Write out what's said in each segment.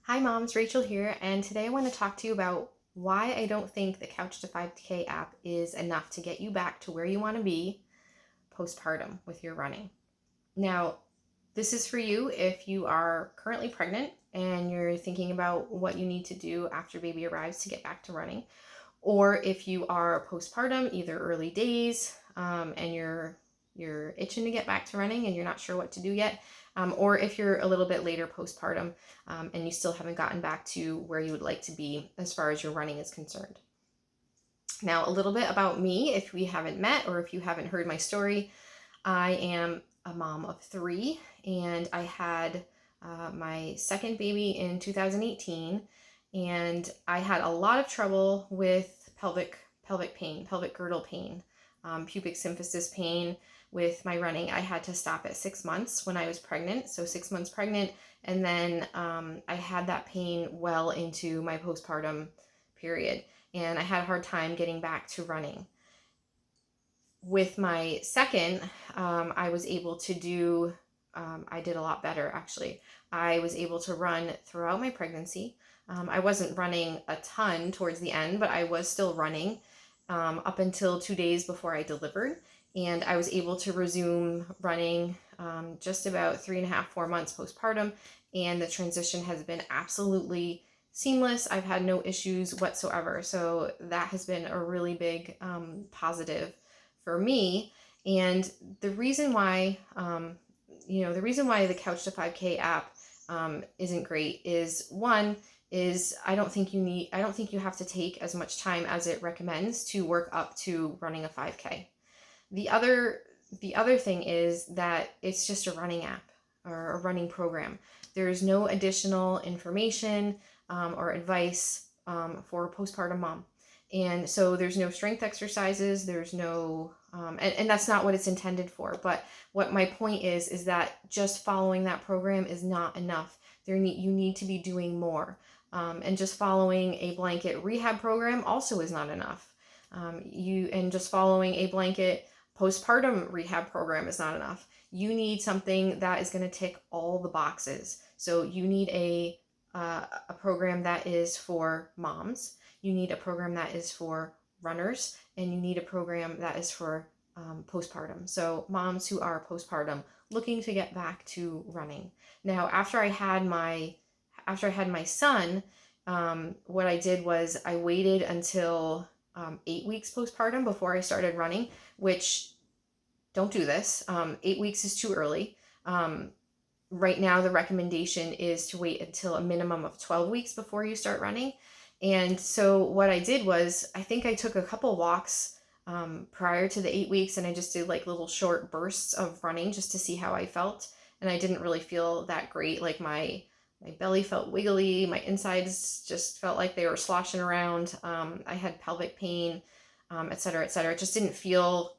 Hi moms, Rachel here, and today I want to talk to you about why I don't think the Couch to 5K app is enough to get you back to where you want to be postpartum with your running. Now, this is for you if you are currently pregnant and you're thinking about what you need to do after baby arrives to get back to running, or if you are postpartum, either early days, and you're itching to get back to running and you're not sure what to do yet, or if you're a little bit later postpartum and you still haven't gotten back to where you would like to be as far as your running is concerned. Now, a little bit about me, if we haven't met or if you haven't heard my story. I am a mom of three, and I had my second baby in 2018, and I had a lot of trouble with pelvic pain, pelvic girdle pain, pubic symphysis pain with my running. I had to stop at 6 months when I was pregnant, so 6 months pregnant, and then I had that pain well into my postpartum period, and I had a hard time getting back to running. With my second, I was able to do, I did a lot better actually. I was able to run throughout my pregnancy. I wasn't running a ton towards the end, but I was still running up until 2 days before I delivered. And I was able to resume running just about 3.5, 4 months postpartum. And the transition has been absolutely seamless. I've had no issues whatsoever. So that has been a really big positive for me. And the reason why, the reason why the Couch to 5K app isn't great is one, is I don't think you have to take as much time as it recommends to work up to running a 5K. The other thing is that it's just a running app or a running program. There's no additional information or advice for a postpartum mom. And so there's no strength exercises, there's no, and that's not what it's intended for. But what my point is that just following that program is not enough. You need to be doing more. And just following a blanket rehab program also is not enough. And just following a blanket postpartum rehab program is not enough. You need something that is going to tick all the boxes. So you need a program that is for moms. You need a program that is for runners, and you need a program that is for postpartum. So moms who are postpartum looking to get back to running. Now, after I had my son, what I did was I waited until 8 weeks postpartum before I started running, which don't do this. 8 weeks is too early. Right now, the recommendation is to wait until a minimum of 12 weeks before you start running. And so what I did was, I think I took a couple walks prior to the 8 weeks, and I just did like little short bursts of running just to see how I felt. And I didn't really feel that great. Like my belly felt wiggly, my insides just felt like they were sloshing around. I had pelvic pain, et cetera, et cetera. It just didn't feel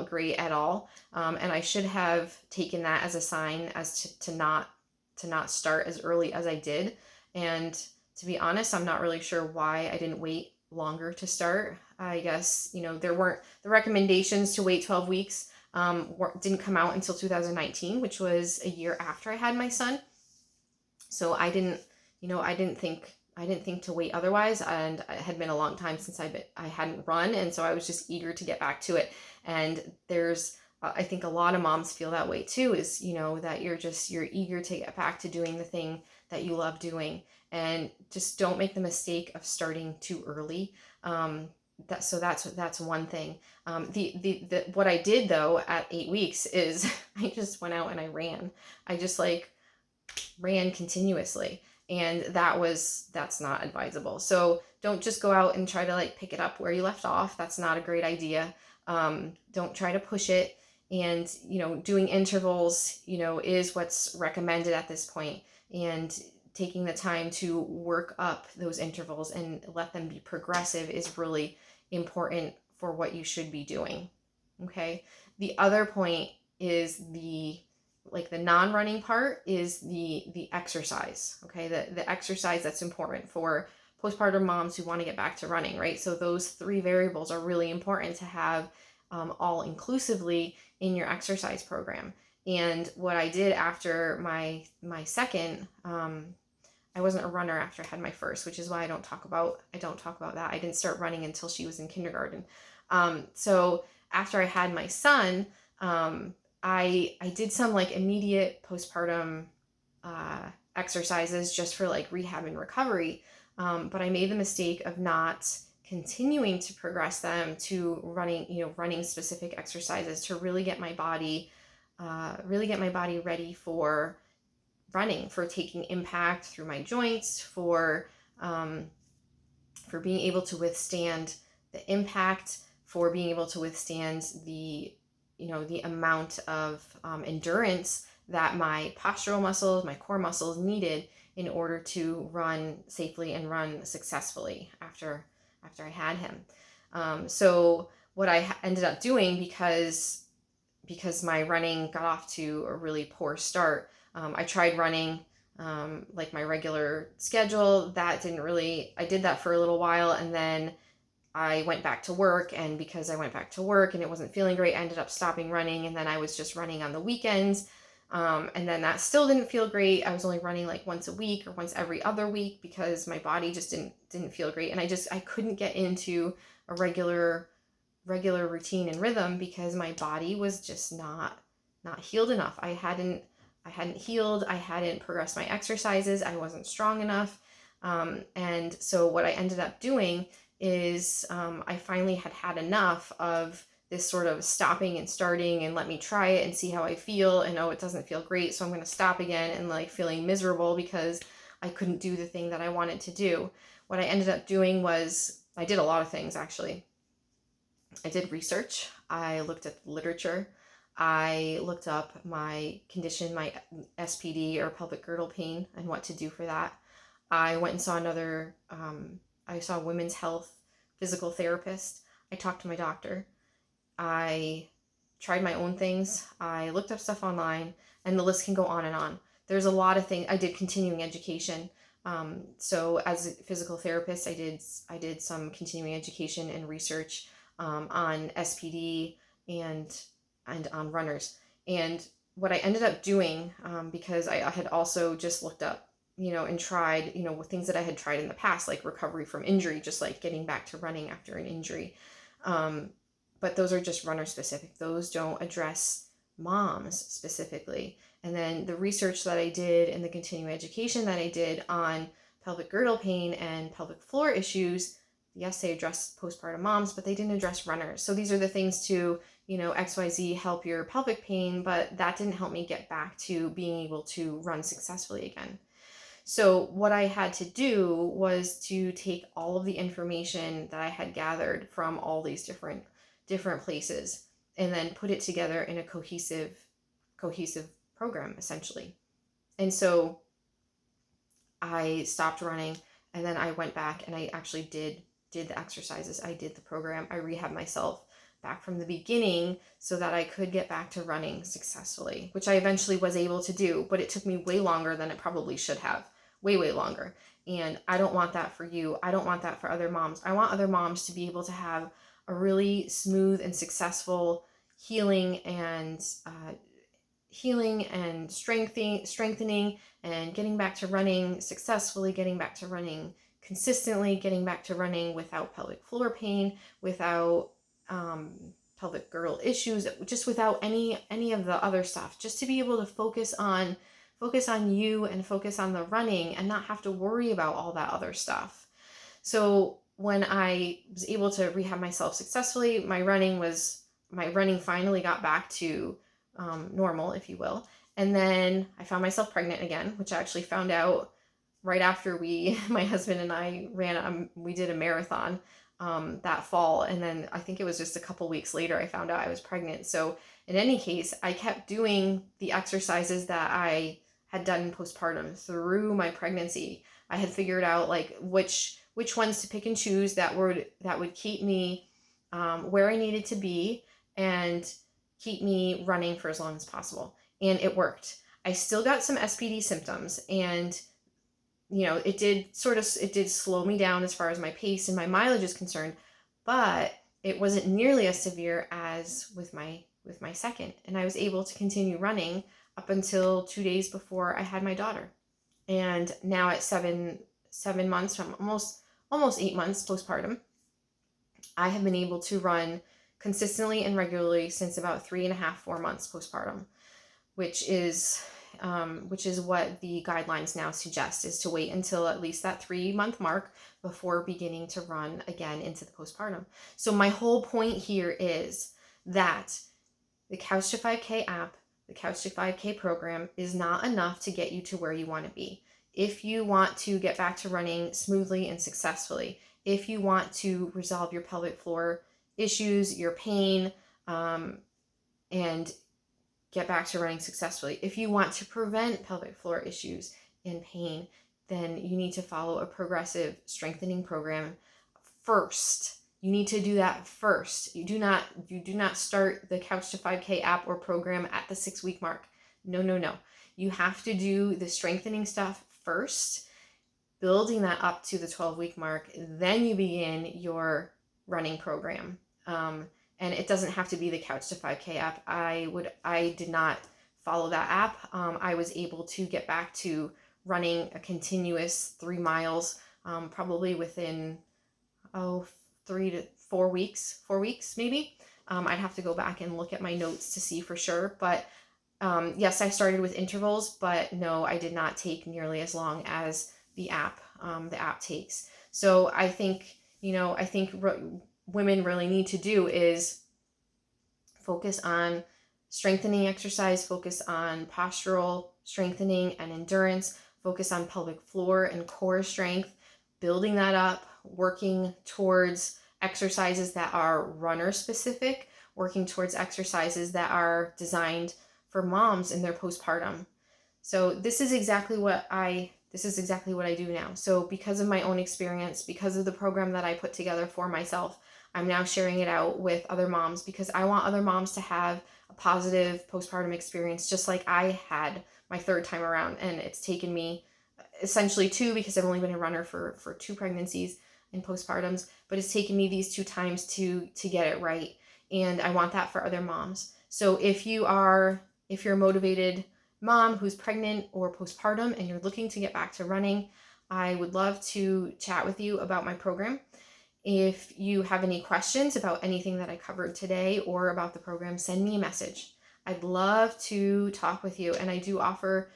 great at all. And I should have taken that as a sign as to not start as early as I did. And to be honest, I'm not really sure why I didn't wait longer to start. I guess, there weren't the recommendations to wait 12 weeks didn't come out until 2019, which was a year after I had my son. So I didn't think to wait otherwise, and it had been a long time since I hadn't run, and so I was just eager to get back to it. And there's I think a lot of moms feel that way too, is that you're eager to get back to doing the thing that you love doing, and just don't make the mistake of starting too early. That's one thing. What I did though at 8 weeks is I just went out and I ran. I just ran continuously, and that's not advisable. So don't just go out and try to pick it up where you left off. That's not a great idea. Don't try to push it. And doing intervals is what's recommended at this point, and taking the time to work up those intervals and let them be progressive is really important for what you should be doing. Okay. The other point is the non-running part is the exercise. Okay. The exercise that's important for postpartum moms who want to get back to running, right? So those 3 variables are really important to have all inclusively in your exercise program. And what I did after my second, a runner after I had my first, which is why I don't talk about that. I didn't start running until she was in kindergarten. So after I had my son, I did some like immediate postpartum exercises just for like rehab and recovery. But I made the mistake of not continuing to progress them to running specific exercises to really get my body ready for running, for taking impact through my joints, for being able to withstand the impact, for being able to withstand the amount of endurance that my postural muscles, my core muscles needed in order to run safely and run successfully after I had him. So what I ended up doing, because my running got off to a really poor start, I tried running like my regular schedule. I did that for a little while, and then I went back to work, and because I went back to work and it wasn't feeling great, I ended up stopping running, and then I was just running on the weekends. And then that still didn't feel great. I was only running like once a week or once every other week because my body just didn't feel great. And I couldn't get into a regular routine and rhythm because my body was just not healed enough. I hadn't healed. I hadn't progressed my exercises. I wasn't strong enough. And so what I ended up doing is I finally had enough of this sort of stopping and starting and let me try it and see how I feel, and it doesn't feel great, so I'm going to stop again, and like feeling miserable because I couldn't do the thing that I wanted to do. What I ended up doing was I did a lot of things actually. I did research. I looked at the literature. I looked up my condition, my SPD or pelvic girdle pain, and what to do for that. I went and saw I saw a women's health physical therapist. I talked to my doctor. I tried my own things. I looked up stuff online, and the list can go on and on. There's a lot of things. I did continuing education. So as a physical therapist, I did some continuing education and research on SPD and on runners. And what I ended up doing, because I had also just looked up, and tried, things that I had tried in the past, like recovery from injury, just like getting back to running after an injury. But those are just runner specific. Those don't address moms specifically. And then the research that I did and the continuing education that I did on pelvic girdle pain and pelvic floor issues, yes, they address postpartum moms, but they didn't address runners. So these are the things to, XYZ help your pelvic pain, but that didn't help me get back to being able to run successfully again. So what I had to do was to take all of the information that I had gathered from all these different places and then put it together in a cohesive program, essentially. And so I stopped running, and then I went back and I actually did the exercises. I did the program. I rehabbed myself back from the beginning so that I could get back to running successfully, which I eventually was able to do, but it took me way longer than it probably should have. Way longer. And I don't want that for you. I don't want that for other moms. I want other moms to be able to have a really smooth and successful healing and strengthening and getting back to running successfully, getting back to running consistently, getting back to running without pelvic floor pain, without pelvic girdle issues, just without any of the other stuff, just to be able to focus on you and focus on the running and not have to worry about all that other stuff. So when I was able to rehab myself successfully, my running finally got back to normal, if you will. And then I found myself pregnant again, which I actually found out right after my husband and I we did a marathon that fall. And then I think it was just a couple weeks later, I found out I was pregnant. So in any case, I kept doing the exercises that I had done in postpartum through my pregnancy. I had figured out like which ones to pick and choose that would keep me where I needed to be and keep me running for as long as possible. And it worked. I still got some SPD symptoms, and it did slow me down as far as my pace and my mileage is concerned, but it wasn't nearly as severe as with my second. And I was able to continue running up until 2 days before I had my daughter. And now at seven months, from almost 8 months postpartum, I have been able to run consistently and regularly since about 3.5, 4 months postpartum, which is what the guidelines now suggest, is to wait until at least that 3-month mark before beginning to run again into the postpartum. So my whole point here is that the Couch to 5K app, the Couch to 5K program is not enough to get you to where you want to be. If you want to get back to running smoothly and successfully, if you want to resolve your pelvic floor issues, your pain, and get back to running successfully, if you want to prevent pelvic floor issues and pain, then you need to follow a progressive strengthening program first. You need to do that first. You do not start the Couch to 5K app or program at the 6-week mark. No. You have to do the strengthening stuff first, building that up to the 12-week mark. Then you begin your running program. And it doesn't have to be the Couch to 5K app. I did not follow that app. I was able to get back to running a continuous 3 miles, probably within 3 to 4 weeks, 4 weeks maybe. I'd have to go back and look at my notes to see for sure. But yes, I started with intervals, but no, I did not take nearly as long as the app takes. So I think women really need to do is focus on strengthening exercise, focus on postural strengthening and endurance, focus on pelvic floor and core strength, building that up, working towards exercises that are runner specific, working towards exercises that are designed for moms in their postpartum. So this is exactly what I do now. So because of my own experience, because of the program that I put together for myself, I'm now sharing it out with other moms, because I want other moms to have a positive postpartum experience just like I had my 3rd time around. And it's taken me essentially 2, because I've only been a runner for 2 pregnancies and postpartums, but it's taken me these 2 times to get it right. And I want that for other moms. So if you're a motivated mom who's pregnant or postpartum and you're looking to get back to running, I would love to chat with you about my program. If you have any questions about anything that I covered today or about the program, send me a message. I'd love to talk with you. And I do offer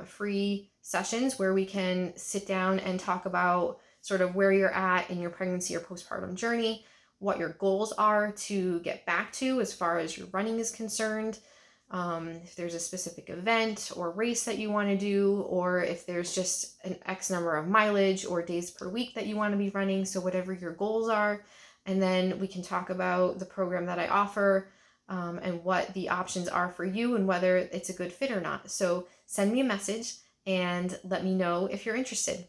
free sessions where we can sit down and talk about sort of where you're at in your pregnancy or postpartum journey, what your goals are to get back to as far as your running is concerned. If there's a specific event or race that you want to do, or if there's just an X number of mileage or days per week that you want to be running, so whatever your goals are. And then we can talk about the program that I offer, and what the options are for you and whether it's a good fit or not. So send me a message and let me know if you're interested.